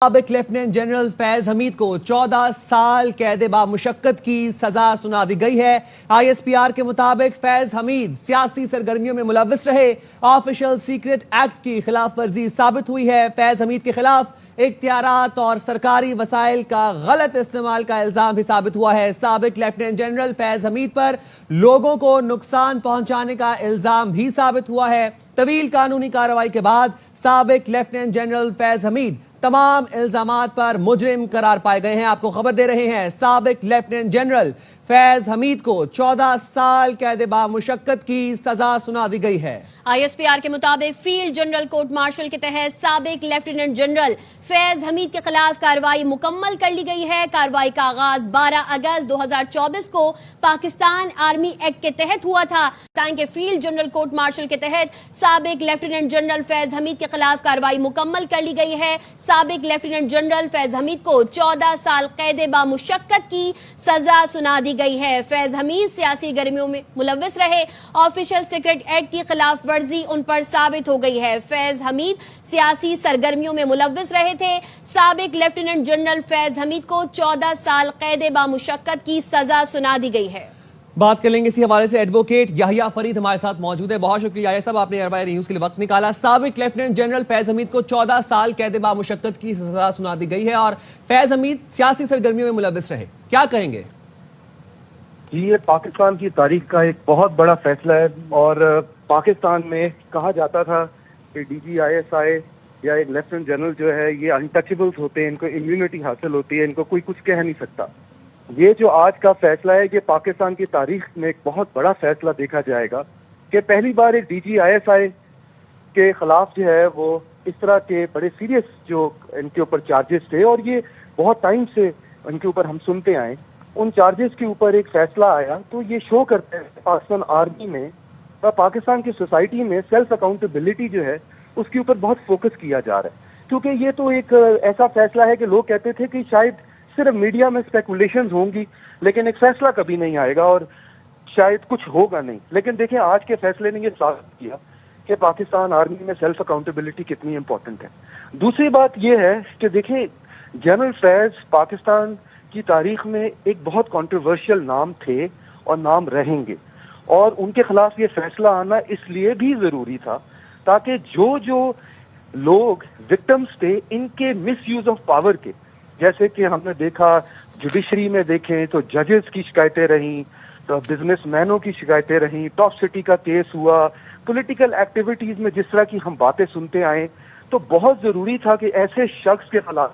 سابق lieutenant general فیض حمید کو 14 سال قید بامشقت کی سزا سنا دی گئی ہے۔ ISPR کے مطابق فیض حمید سیاسی سرگرمیوں میں ملوث رہے۔ آفیشل سیکرٹ ایکٹ کی خلاف ورزی ثابت ہوئی ہے۔ فیض حمید کے خلاف اختیارات اور سرکاری وسائل کا غلط استعمال کا الزام بھی ثابت ہوا ہے۔ سابق لیفٹیننٹ جنرل فیض حمید پر لوگوں کو نقصان پہنچانے کا الزام بھی ثابت ہوا ہے۔ طویل قانونی کارروائی کے بعد سابق لیفٹیننٹ جنرل فیض حمید تمام الزامات پر مجرم قرار پائے گئے ہیں۔ آپ کو خبر دے رہے ہیں، سابق لیفٹیننٹ جنرل فیض حمید کو 14 سال قید بامشقت کی سزا سنا دی گئی ہے۔ ISPR کے مطابق field general court marshal K تحت سابق لیفٹیننٹ جنرل فیض حمید کے خلاف کارروائی مکمل کر لی گئی ہے۔ کارروائی کا آغاز 12 اگست 2024 کو پاکستان آرمی ایکٹ کے تحت ہوا تھا۔ کے field general court marshal K تحت سابق لیفٹیننٹ جنرل فیض حمید کے خلاف کارروائی مکمل کر لی گئی ہے۔ سابق لیفٹیننٹ جنرل فیض حمید کو 14 سال قید بامشقت کی سزا سنا دی گئی ہے۔ فیض حمید سیاسی گرمیوں میں ملوث رہے۔ آفیشل سیکرٹ ایکٹ کی خلاف ورزی ان پر ثابت ہو گئی ہے۔ فیض حمید سیاسی سرگرمیوں میں ملوث رہے تھے۔ سابق لیفٹیننٹ جنرل فیض حمید کو 14 سال قید بامشقت کی سزا سنا دی گئی ہے۔ بات کر لیں گے اسی حوالے سے ایڈوکیٹ یحییٰ فرید ہمارے ساتھ موجود ہے۔ بہت شکریہ یحییٰ صاحب، آپ نے اربع نیوز کے لیے وقت نکالا۔ سابق لیفٹیننٹ جنرل فیض حمید کو 14 سال قید بامشقت کی سزا سنا دی گئی ہے اور فیض حمید سیاسی سرگرمیوں میں ملوث رہے، کیا کہیں گے؟ جی، یہ پاکستان کی تاریخ کا ایک بہت بڑا فیصلہ ہے اور پاکستان میں کہا جاتا تھا کہ DGISI یا ایک لیفٹیننٹ جنرل جو ہے یہ انٹچیبلز ہوتے ہیں، ان کو امیونٹی حاصل ہوتی ہے، ان کو کوئی کچھ کہہ نہیں سکتا۔ یہ جو آج کا فیصلہ ہے یہ پاکستان کی تاریخ میں ایک بہت بڑا فیصلہ دیکھا جائے گا کہ پہلی بار ایک DGISI کے خلاف جو ہے وہ اس طرح کے بڑے سیریس جو ان کے اوپر چارجز تھے اور یہ بہت ٹائم سے ان کے اوپر ہم سنتے آئے، ان چارجز کے اوپر ایک فیصلہ آیا تو یہ شو کرتا ہے پاکستان آرمی میں اور پاکستان کی سوسائٹی میں سیلف اکاؤنٹیبلٹی جو ہے اس کے اوپر بہت فوکس کیا جا رہا ہے، کیونکہ یہ تو ایک ایسا فیصلہ ہے کہ لوگ کہتے تھے کہ شاید صرف میڈیا میں اسپیکولیشنز ہوں گی لیکن ایک فیصلہ کبھی نہیں آئے گا اور شاید کچھ ہوگا نہیں، لیکن دیکھیں آج کے فیصلے نے یہ ثابت کیا کہ پاکستان آرمی میں سیلف اکاؤنٹیبلٹی کتنی امپورٹنٹ ہے۔ دوسری بات یہ ہے کہ دیکھیں جنرل فیض پاکستان کی تاریخ میں ایک بہت کنٹروورشل نام تھے اور نام رہیں گے، اور ان کے خلاف یہ فیصلہ آنا اس لیے بھی ضروری تھا تاکہ جو لوگ وکٹمز تھے ان کے مس یوز آف پاور کے، جیسے کہ ہم نے دیکھا جوڈیشری میں دیکھیں تو ججز کی شکایتیں رہیں، تو بزنس مینوں کی شکایتیں رہیں، ٹاپ سٹی کا کیس ہوا، پولیٹیکل ایکٹیویٹیز میں جس طرح کی ہم باتیں سنتے آئے، تو بہت ضروری تھا کہ ایسے شخص کے خلاف